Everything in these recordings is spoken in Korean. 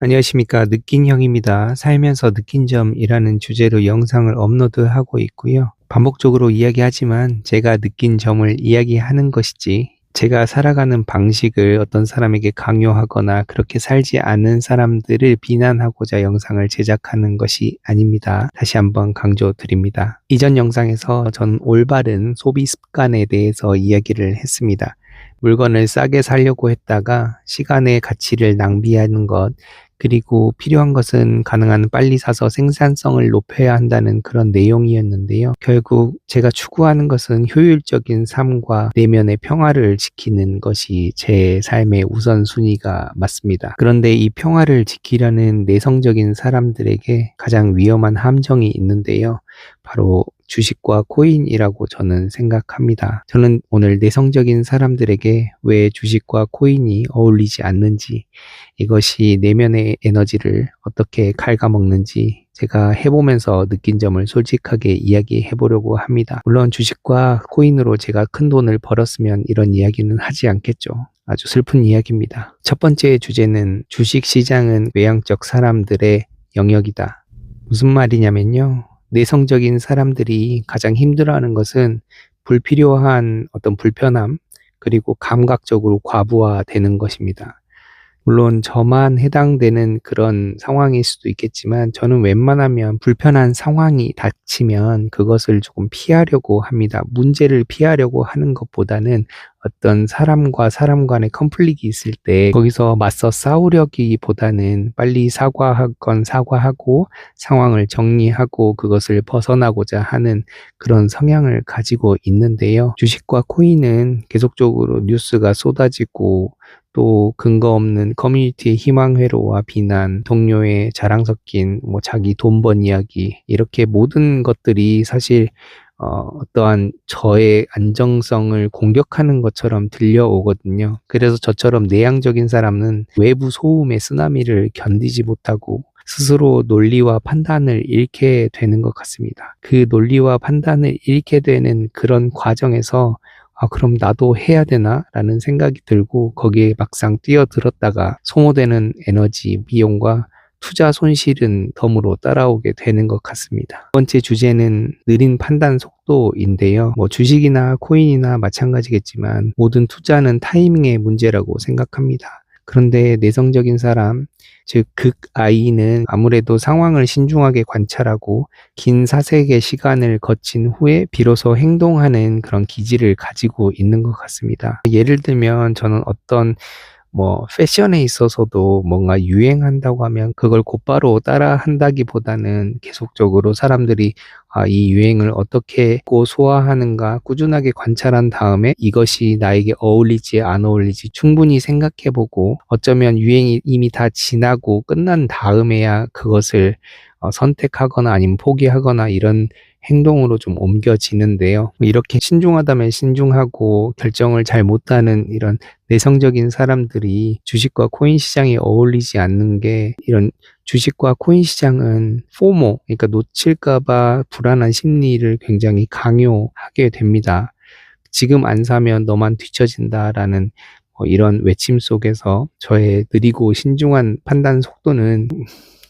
안녕하십니까. 느낀 형입니다. 살면서 느낀 점이라는 주제로 영상을 업로드하고 있고요. 반복적으로 이야기하지만 제가 느낀 점을 이야기하는 것이지, 제가 살아가는 방식을 어떤 사람에게 강요하거나 그렇게 살지 않은 사람들을 비난하고자 영상을 제작하는 것이 아닙니다. 다시 한번 강조드립니다. 이전 영상에서 전 올바른 소비 습관에 대해서 이야기를 했습니다. 물건을 싸게 사려고 했다가 시간의 가치를 낭비하는 것, 그리고 필요한 것은 가능한 빨리 사서 생산성을 높여야 한다는 그런 내용이었는데요. 결국 제가 추구하는 것은 효율적인 삶과 내면의 평화를 지키는 것이 제 삶의 우선순위가 맞습니다. 그런데 이 평화를 지키려는 내성적인 사람들에게 가장 위험한 함정이 있는데요. 바로 주식과 코인이라고 저는 생각합니다. 저는 오늘 내성적인 사람들에게 왜 주식과 코인이 어울리지 않는지, 이것이 내면의 에너지를 어떻게 갉아먹는지 제가 해보면서 느낀 점을 솔직하게 이야기해 보려고 합니다. 물론 주식과 코인으로 제가 큰 돈을 벌었으면 이런 이야기는 하지 않겠죠. 아주 슬픈 이야기입니다. 첫 번째 주제는 주식 시장은 외향적 사람들의 영역이다. 무슨 말이냐면요. 내성적인 사람들이 가장 힘들어하는 것은 불필요한 어떤 불편함, 그리고 감각적으로 과부하되는 것입니다. 물론 저만 해당되는 그런 상황일 수도 있겠지만, 저는 웬만하면 불편한 상황이 닥치면 그것을 조금 피하려고 합니다. 문제를 피하려고 하는 것보다는 어떤 사람과 사람 간의 컨플릭이 있을 때 거기서 맞서 싸우려기보다는 빨리 사과하건 사과하고 상황을 정리하고 그것을 벗어나고자 하는 그런 성향을 가지고 있는데요. 주식과 코인은 계속적으로 뉴스가 쏟아지고, 또 근거 없는 커뮤니티의 희망회로와 비난, 동료의 자랑 섞인 자기 돈 번 이야기, 이렇게 모든 것들이 사실 어떠한 저의 안정성을 공격하는 것처럼 들려오거든요. 그래서 저처럼 내향적인 사람은 외부 소음의 쓰나미를 견디지 못하고 스스로 논리와 판단을 잃게 되는 것 같습니다. 그 논리와 판단을 잃게 되는 그런 과정에서 그럼 나도 해야 되나? 라는 생각이 들고 거기에 막상 뛰어들었다가 소모되는 에너지, 비용과 투자 손실은 덤으로 따라오게 되는 것 같습니다. 두 번째 주제는 느린 판단 속도인데요. 주식이나 코인이나 마찬가지겠지만 모든 투자는 타이밍의 문제라고 생각합니다. 그런데 내성적인 사람, 즉 극I는 아무래도 상황을 신중하게 관찰하고 긴 사색의 시간을 거친 후에 비로소 행동하는 그런 기질을 가지고 있는 것 같습니다. 예를 들면 저는 어떤 패션에 있어서도 뭔가 유행한다고 하면 그걸 곧바로 따라한다기보다는 계속적으로 사람들이 이 유행을 어떻게 입고 소화하는가 꾸준하게 관찰한 다음에 이것이 나에게 어울리지 안 어울리지 충분히 생각해보고, 어쩌면 유행이 이미 다 지나고 끝난 다음에야 그것을 선택하거나 아니면 포기하거나 이런 행동으로 좀 옮겨지는데요. 이렇게 신중하다면 신중하고 결정을 잘 못하는 이런 내성적인 사람들이 주식과 코인 시장에 어울리지 않는 게, 이런 주식과 코인 시장은 포모, 그러니까 놓칠까봐 불안한 심리를 굉장히 강요하게 됩니다. 지금 안 사면 너만 뒤처진다라는 이런 외침 속에서 저의 느리고 신중한 판단 속도는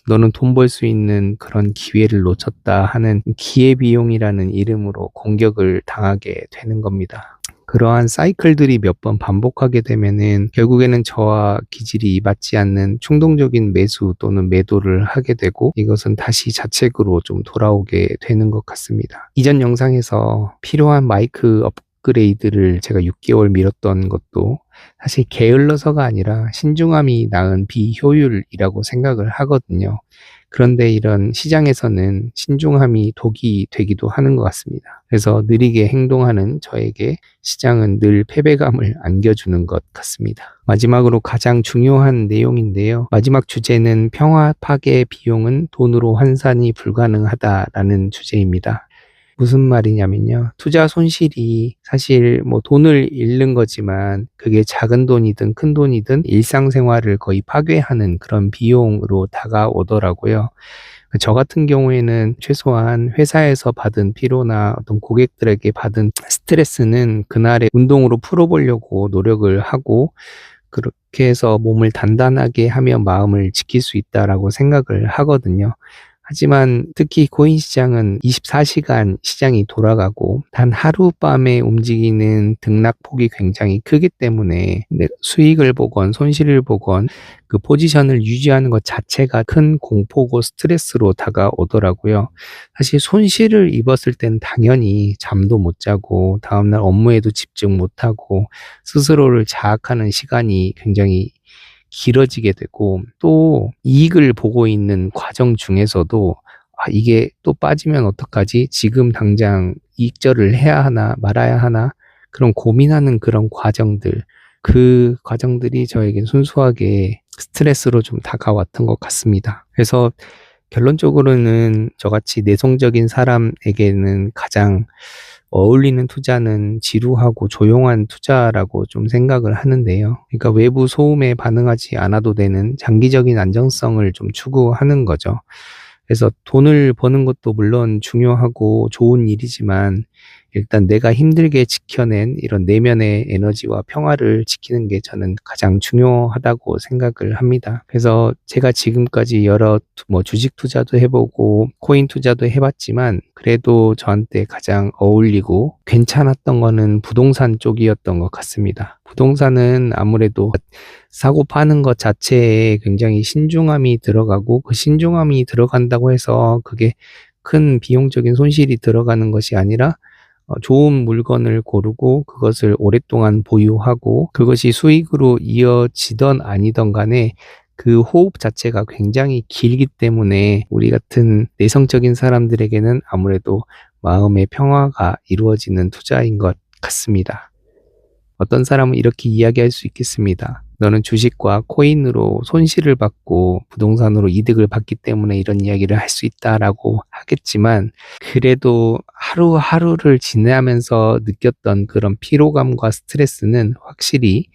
너는 돈 벌 수 있는 그런 기회를 놓쳤다 하는 기회비용이라는 이름으로 공격을 당하게 되는 겁니다. 그러한 사이클들이 몇 번 반복하게 되면은 결국에는 저와 기질이 맞지 않는 충동적인 매수 또는 매도를 하게 되고, 이것은 다시 자책으로 좀 돌아오게 되는 것 같습니다. 이전 영상에서 필요한 마이크 업그레이드를 제가 6개월 미뤘던 것도 사실 게을러서가 아니라 신중함이 낳은 비효율이라고 생각을 하거든요. 그런데 이런 시장에서는 신중함이 독이 되기도 하는 것 같습니다. 그래서 느리게 행동하는 저에게 시장은 늘 패배감을 안겨주는 것 같습니다. 마지막으로 가장 중요한 내용인데요. 마지막 주제는 평화 파괴 비용은 돈으로 환산이 불가능하다라는 주제입니다. 무슨 말이냐면요. 투자 손실이 사실 돈을 잃는 거지만 그게 작은 돈이든 큰 돈이든 일상생활을 거의 파괴하는 그런 비용으로 다가오더라고요. 저 같은 경우에는 최소한 회사에서 받은 피로나 어떤 고객들에게 받은 스트레스는 그날의 운동으로 풀어보려고 노력을 하고, 그렇게 해서 몸을 단단하게 하며 마음을 지킬 수 있다라고 생각을 하거든요. 하지만 특히 코인 시장은 24시간 시장이 돌아가고 단 하룻밤에 움직이는 등락폭이 굉장히 크기 때문에 수익을 보건 손실을 보건 그 포지션을 유지하는 것 자체가 큰 공포고 스트레스로 다가오더라고요. 사실 손실을 입었을 땐 당연히 잠도 못 자고 다음날 업무에도 집중 못하고 스스로를 자학하는 시간이 굉장히 길어지게 되고, 또 이익을 보고 있는 과정 중에서도 이게 또 빠지면 어떡하지? 지금 당장 이익절을 해야 하나 말아야 하나? 그런 고민하는 그런 과정들, 그 과정들이 저에겐 순수하게 스트레스로 좀 다가왔던 것 같습니다. 그래서 결론적으로는 저같이 내성적인 사람에게는 가장 어울리는 투자는 지루하고 조용한 투자라고 좀 생각을 하는데요. 그러니까 외부 소음에 반응하지 않아도 되는 장기적인 안정성을 좀 추구하는 거죠. 그래서 돈을 버는 것도 물론 중요하고 좋은 일이지만 일단 내가 힘들게 지켜낸 이런 내면의 에너지와 평화를 지키는 게 저는 가장 중요하다고 생각을 합니다. 그래서 제가 지금까지 여러 주식 투자도 해보고 코인 투자도 해봤지만 그래도 저한테 가장 어울리고 괜찮았던 거는 부동산 쪽이었던 것 같습니다. 부동산은 아무래도 사고 파는 것 자체에 굉장히 신중함이 들어가고 그 신중함이 들어간다고 해서 그게 큰 비용적인 손실이 들어가는 것이 아니라 좋은 물건을 고르고 그것을 오랫동안 보유하고 그것이 수익으로 이어지던 아니던 간에 그 호흡 자체가 굉장히 길기 때문에 우리 같은 내성적인 사람들에게는 아무래도 마음의 평화가 이루어지는 투자인 것 같습니다. 어떤 사람은 이렇게 이야기할 수 있겠습니다. 너는 주식과 코인으로 손실을 받고 부동산으로 이득을 받기 때문에 이런 이야기를 할 수 있다라고 하겠지만 그래도 하루하루를 지내면서 느꼈던 그런 피로감과 스트레스는 확실히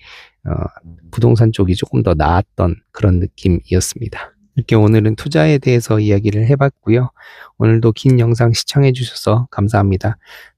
부동산 쪽이 조금 더 나았던 그런 느낌이었습니다. 이렇게 오늘은 투자에 대해서 이야기를 해봤고요. 오늘도 긴 영상 시청해 주셔서 감사합니다.